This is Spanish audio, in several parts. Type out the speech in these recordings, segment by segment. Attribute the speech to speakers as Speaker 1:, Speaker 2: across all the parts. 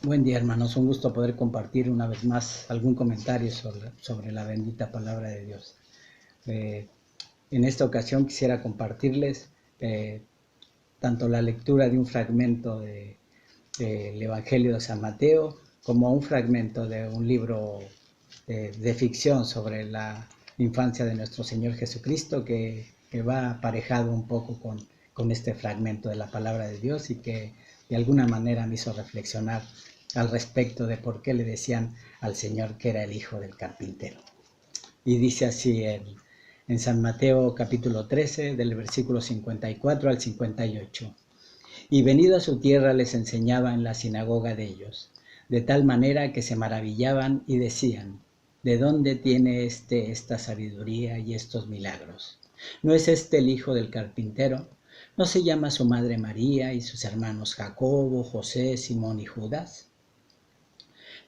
Speaker 1: Buen día, hermanos. Un gusto poder compartir una vez más algún comentario sobre la bendita palabra de Dios. Eh, en esta ocasión quisiera compartirles tanto la lectura de un fragmento del Evangelio de San Mateo como un fragmento de un libro de ficción sobre la infancia de nuestro Señor Jesucristo que va aparejado un poco con este fragmento de la palabra de Dios y que de alguna manera me hizo reflexionar al respecto de por qué le decían al Señor que era el hijo del carpintero. Y dice así en San Mateo capítulo 13, del versículo 54 al 58. Y venido a su tierra les enseñaba en la sinagoga de ellos, de tal manera que se maravillaban y decían: ¿de dónde tiene esta sabiduría y estos milagros? ¿No es este el hijo del carpintero? ¿No se llama su madre María y sus hermanos Jacobo, José, Simón y Judas?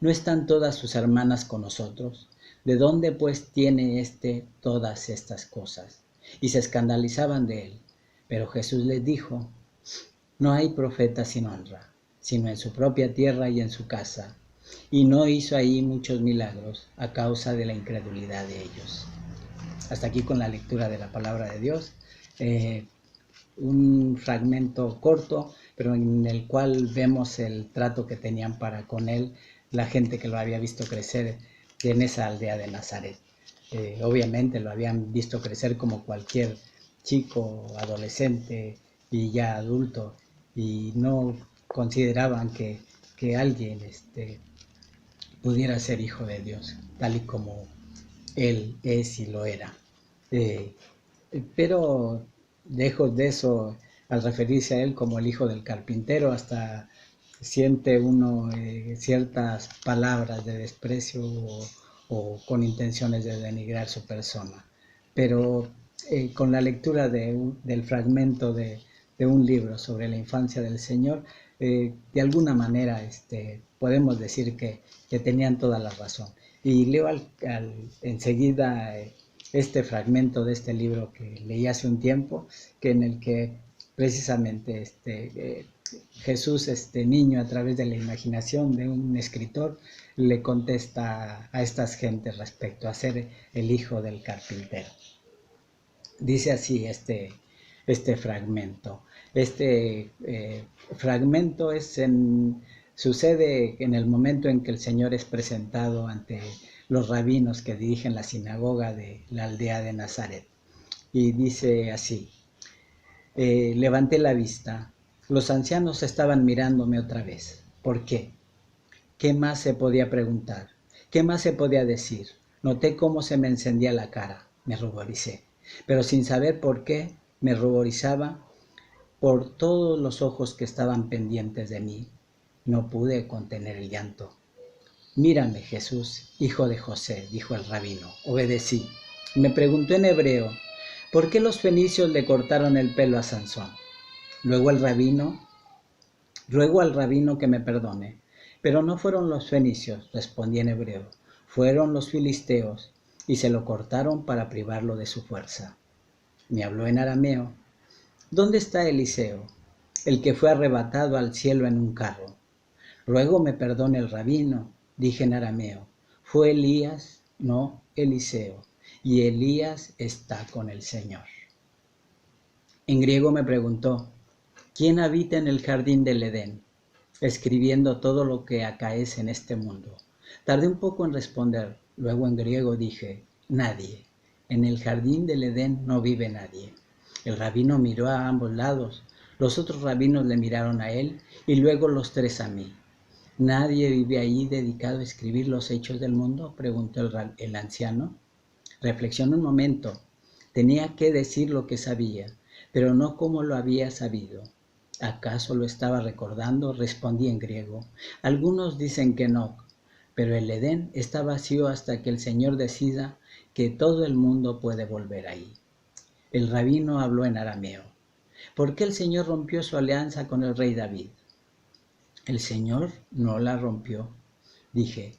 Speaker 1: ¿No están todas sus hermanas con nosotros? ¿De dónde pues tiene todas estas cosas? Y se escandalizaban de él. Pero Jesús les dijo: no hay profeta sin honra, sino en su propia tierra y en su casa. Y no hizo ahí muchos milagros a causa de la incredulidad de ellos. Hasta aquí con la lectura de la palabra de Dios. Un fragmento corto, pero en el cual vemos el trato que tenían para con él la gente que lo había visto crecer en esa aldea de Nazaret. Obviamente lo habían visto crecer como cualquier chico, adolescente y ya adulto, y no consideraban que alguien pudiera ser hijo de Dios, tal y como él es y lo era. Eh, pero lejos de eso, al referirse a él como el hijo del carpintero, hasta siente uno ciertas palabras de desprecio o con intenciones de denigrar su persona. Pero con la lectura del fragmento de un libro sobre la infancia del Señor, de alguna manera podemos decir que tenían toda la razón. Y leo enseguida este fragmento de este libro que leí hace un tiempo, que en el que precisamente Jesús, este niño, a través de la imaginación de un escritor, le contesta a estas gentes respecto a ser el hijo del carpintero. Dice así este fragmento. Fragmento sucede en el momento en que el Señor es presentado ante los rabinos que dirigen la sinagoga de la aldea de Nazaret. Y dice así: levanté la vista, los ancianos estaban mirándome otra vez. ¿Por qué? ¿Qué más se podía preguntar? ¿Qué más se podía decir? Noté cómo se me encendía la cara, me ruboricé, pero sin saber por qué me ruborizaba. Por todos los ojos que estaban pendientes de mí, no pude contener el llanto. Mírame, Jesús, hijo de José, dijo el rabino. Obedecí. Me preguntó en hebreo: ¿por qué los fenicios le cortaron el pelo a Sansón? Luego ruego al rabino que me perdone. Pero no fueron los fenicios, respondí en hebreo, fueron los filisteos, y se lo cortaron para privarlo de su fuerza. Me habló en arameo: ¿dónde está Eliseo, el que fue arrebatado al cielo en un carro? Ruego me perdone el rabino, dije en arameo, fue Elías, no Eliseo, y Elías está con el Señor. En griego me preguntó: ¿quién habita en el jardín del Edén, escribiendo todo lo que acaece en este mundo? Tardé un poco en responder, luego en griego dije: nadie. En el jardín del Edén no vive nadie. El rabino miró a ambos lados, los otros rabinos le miraron a él y luego los tres a mí. ¿Nadie vive ahí dedicado a escribir los hechos del mundo?, preguntó el anciano. Reflexioné un momento. Tenía que decir lo que sabía, pero no como lo había sabido. ¿Acaso lo estaba recordando? Respondí en griego. Algunos dicen que no, pero el Edén está vacío hasta que el Señor decida que todo el mundo puede volver ahí. El rabino habló en arameo. ¿Por qué el Señor rompió su alianza con el rey David? El Señor no la rompió. Dije: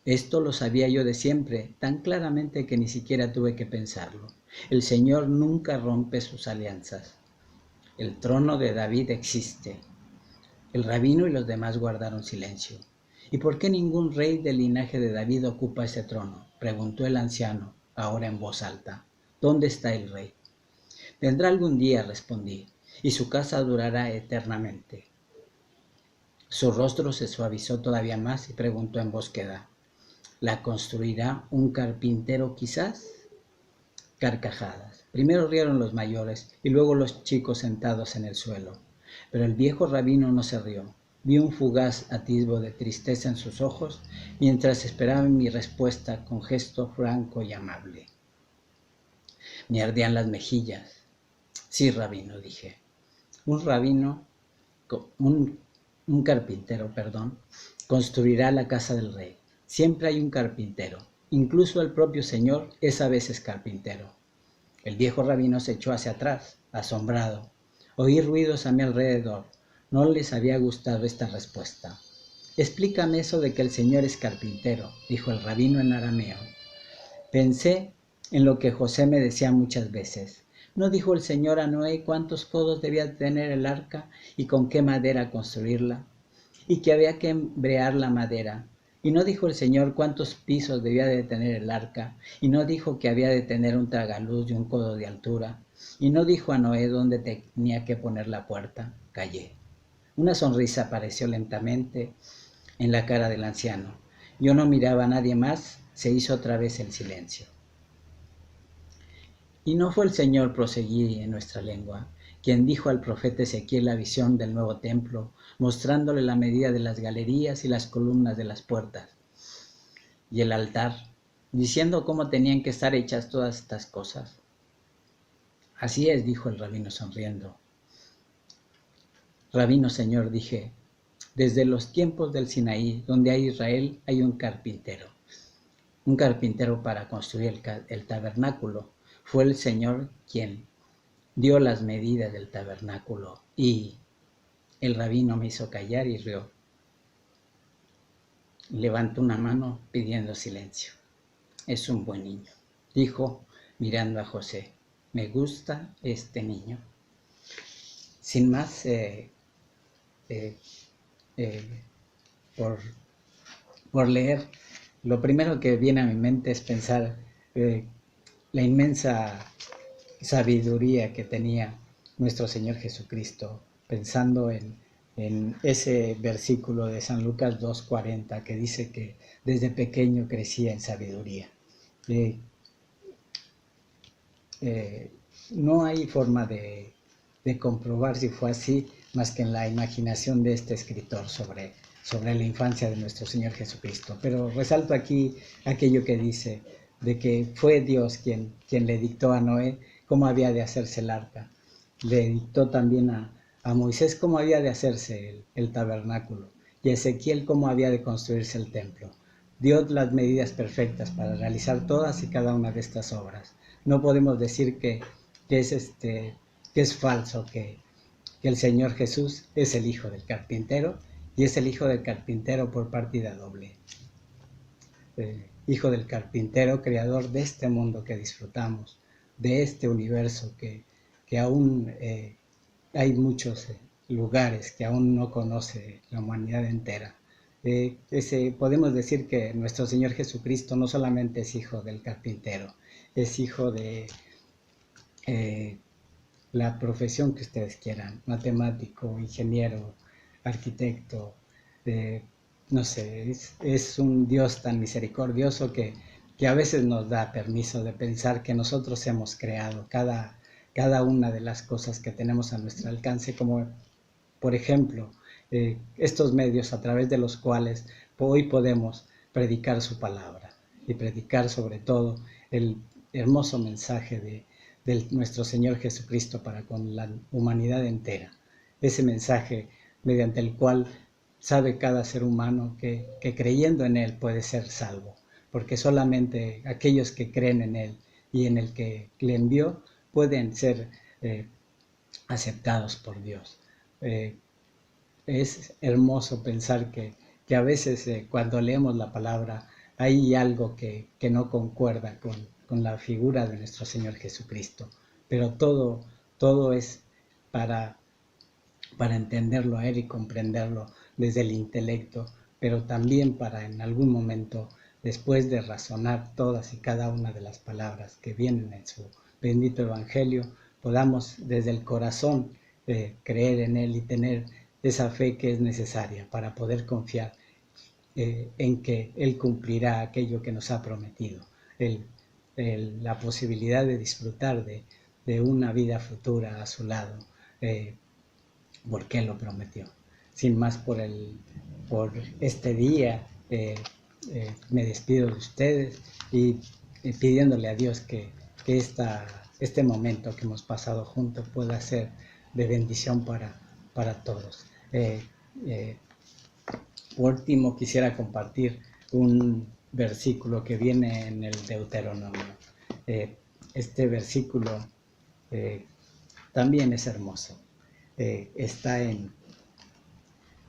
Speaker 1: esto lo sabía yo de siempre, tan claramente que ni siquiera tuve que pensarlo. El Señor nunca rompe sus alianzas. El trono de David existe. El rabino y los demás guardaron silencio. ¿Y por qué ningún rey del linaje de David ocupa ese trono? Preguntó el anciano, ahora en voz alta. ¿Dónde está el rey? Vendrá algún día, respondí, y su casa durará eternamente. Su rostro se suavizó todavía más y preguntó en voz queda, ¿la construirá un carpintero quizás? Carcajadas. Primero rieron los mayores y luego los chicos sentados en el suelo. Pero el viejo rabino no se rió. Vi un fugaz atisbo de tristeza en sus ojos mientras esperaba mi respuesta con gesto franco y amable. Me ardían las mejillas. Sí, rabino, dije. Un carpintero, construirá la casa del rey. Siempre hay un carpintero. Incluso el propio Señor es a veces carpintero. El viejo rabino se echó hacia atrás, asombrado. Oí ruidos a mi alrededor. No les había gustado esta respuesta. Explícame eso de que el Señor es carpintero, dijo el rabino en arameo. Pensé en lo que José me decía muchas veces. ¿No dijo el Señor a Noé cuántos codos debía tener el arca y con qué madera construirla? Y que había que embrear la madera. ¿Y no dijo el Señor cuántos pisos debía de tener el arca? ¿Y no dijo que había de tener un tragaluz de un codo de altura? ¿Y no dijo a Noé dónde tenía que poner la puerta? Callé. Una sonrisa apareció lentamente en la cara del anciano. Yo no miraba a nadie más, se hizo otra vez el silencio. Y no fue el Señor, proseguí en nuestra lengua, quien dijo al profeta Ezequiel la visión del nuevo templo, mostrándole la medida de las galerías y las columnas de las puertas y el altar, diciendo cómo tenían que estar hechas todas estas cosas. Así es, dijo el rabino sonriendo. Rabino, Señor, dije, desde los tiempos del Sinaí, donde hay Israel, hay un carpintero para construir el tabernáculo. Fue el Señor quien dio las medidas del tabernáculo y el rabino me hizo callar y rió. Levantó una mano pidiendo silencio. Es un buen niño, dijo mirando a José. Me gusta este niño. Sin más, por leer, lo primero que viene a mi mente es pensar la inmensa sabiduría que tenía nuestro Señor Jesucristo, pensando en ese versículo de San Lucas 2:40 que dice que desde pequeño crecía en sabiduría. No hay forma de comprobar si fue así más que en la imaginación de este escritor sobre la infancia de nuestro Señor Jesucristo. Pero resalto aquí aquello que dice de que fue Dios quien le dictó a Noé cómo había de hacerse el arca. Le dictó también a Moisés cómo había de hacerse el tabernáculo y a Ezequiel cómo había de construirse el templo. Dio las medidas perfectas para realizar todas y cada una de estas obras. No podemos decir que es falso, que el Señor Jesús es el hijo del carpintero y es el hijo del carpintero por partida doble. Hijo del carpintero, creador de este mundo que disfrutamos, de este universo que aún hay muchos lugares que aún no conoce la humanidad entera. Podemos decir que nuestro Señor Jesucristo no solamente es hijo del carpintero, es hijo de la profesión que ustedes quieran, matemático, ingeniero, arquitecto, no sé, es un Dios tan misericordioso que a veces nos da permiso de pensar que nosotros hemos creado cada una de las cosas que tenemos a nuestro alcance, como por ejemplo estos medios a través de los cuales hoy podemos predicar su palabra y predicar sobre todo el hermoso mensaje de nuestro Señor Jesucristo para con la humanidad entera. Ese mensaje mediante el cual sabe cada ser humano que creyendo en Él puede ser salvo, porque solamente aquellos que creen en Él y en el que le envió pueden ser aceptados por Dios. Es hermoso pensar que a veces cuando leemos la palabra hay algo que no concuerda con la figura de nuestro Señor Jesucristo, pero todo es para entenderlo a Él y comprenderlo desde el intelecto, pero también para en algún momento, después de razonar todas y cada una de las palabras que vienen en su bendito Evangelio, podamos desde el corazón creer en Él y tener esa fe que es necesaria para poder confiar en que Él cumplirá aquello que nos ha prometido, la posibilidad de disfrutar de una vida futura a su lado, porque Él lo prometió. Sin más por este día, me despido de ustedes y pidiéndole a Dios que este momento que hemos pasado juntos pueda ser de bendición para todos. Por último, quisiera compartir un versículo que viene en el Deuteronomio. Este versículo también es hermoso. Está en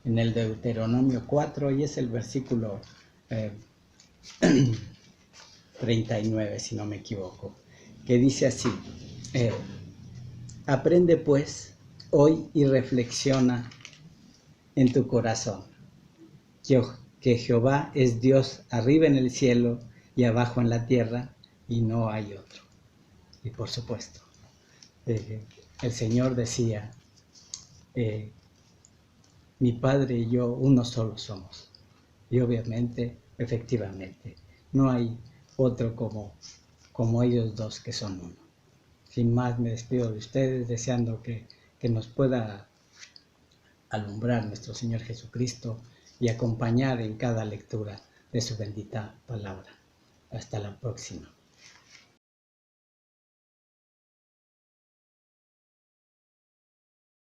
Speaker 1: el Deuteronomio 4 y es el versículo 39, si no me equivoco, que dice así: aprende pues hoy y reflexiona en tu corazón que Jehová es Dios arriba en el cielo y abajo en la tierra, y no hay otro. Y por supuesto, el Señor decía, mi Padre y yo uno solo somos. Y obviamente, efectivamente, no hay otro como ellos dos que son uno. Sin más, me despido de ustedes deseando que nos pueda alumbrar nuestro Señor Jesucristo y acompañar en cada lectura de su bendita palabra. Hasta la próxima.